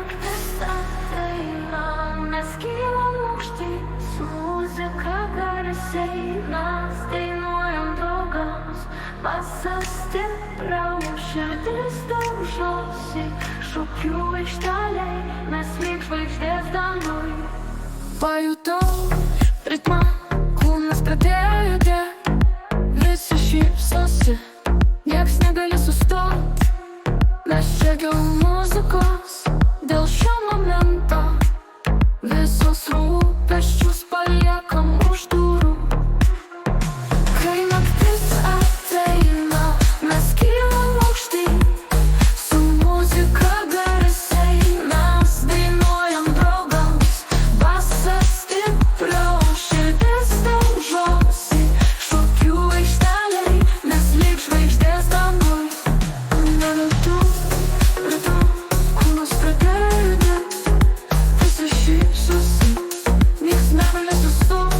naktis ateina, mes kylam aukštyn, muzika garsiai, mes dainuojam draugams. Basas stipriau, širdis daužosi, šokių aikštelėj, mes lyg žvaigždės danguj. Pajutau ritmą, kūnas pradėjo judėt, visi šypsosi, nieks negali sustot. Mes čia dėl muzikos, dėl šio momento, visus rūpesčius paliekam už durų. Kai naktis ateina, mes kylam aukštyn, su muzika garsiai, mes dainuojam draugams. Basas stipriau, širdis daužosi, šokių aikštelėj, mes lyg žvaigždės danguj. Kūnas pradėjo judėt, visi šypsosi, nieks negali sustot.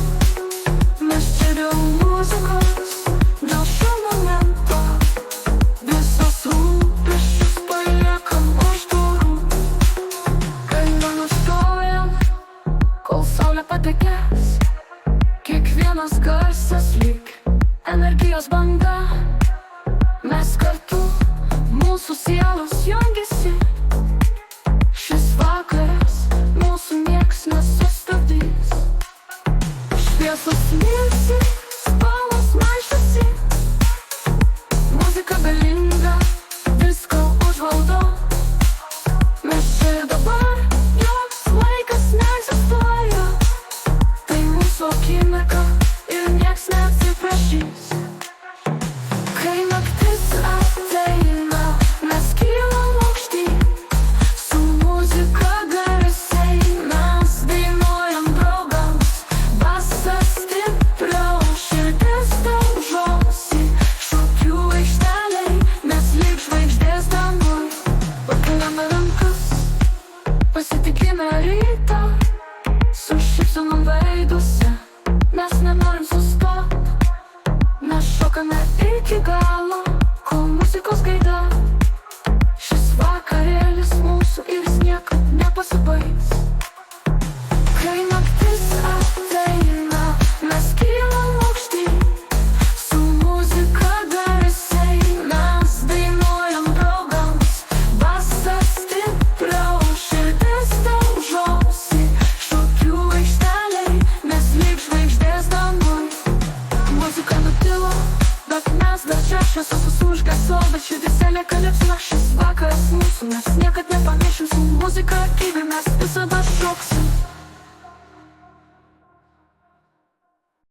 Mes čia dėl muzikos, dėl šio momento, visus rūpesčius paliekam už durų. Kai nenustojam, kol saulė patekės, kiekvienas garsas lyg energijos banga. Mes kartu, mūsų sielos jungiasi, šis vakaras mūsų nieks nesustabdys. Šviesos mirksi, spalvos maišosi, muzika galinga, viską užvaldo. Mes čia ir dabar, joks laikas neegzistuoja, tai mūsų akimirka ir nieks neatsiprašys. Kai naktis ateina, mes kylam aukštyn, su muzika garsiai, mes dainuojam draugams. Basas stipriau, širdis daužosi, šokių aikštelėj, mes lyg žvaigždės danguj. Pakeliame rankas, pasitikime rytą, su šypsenom veiduose, mes nenorim sustot. Mes šokame iki galo, kol muzikos gaida. Šis vakarėlis mūsų ir jis niekad nepasibaigs. Kai naktis ateina, mes kylam aukštyn, su muzika garsiai, mes dainuojam draugams. Basas stipriau, širdis daužosi, šokių aikštelėj, mes lyg žvaigždės danguj. Muzika nutilo, bet mes dar čia, šviesos užgeso, bet širdyse lieka liepsna. Šis vakaras mūsų, mes niekad nepamiršim, su muzika gyvi mes visada šoksim.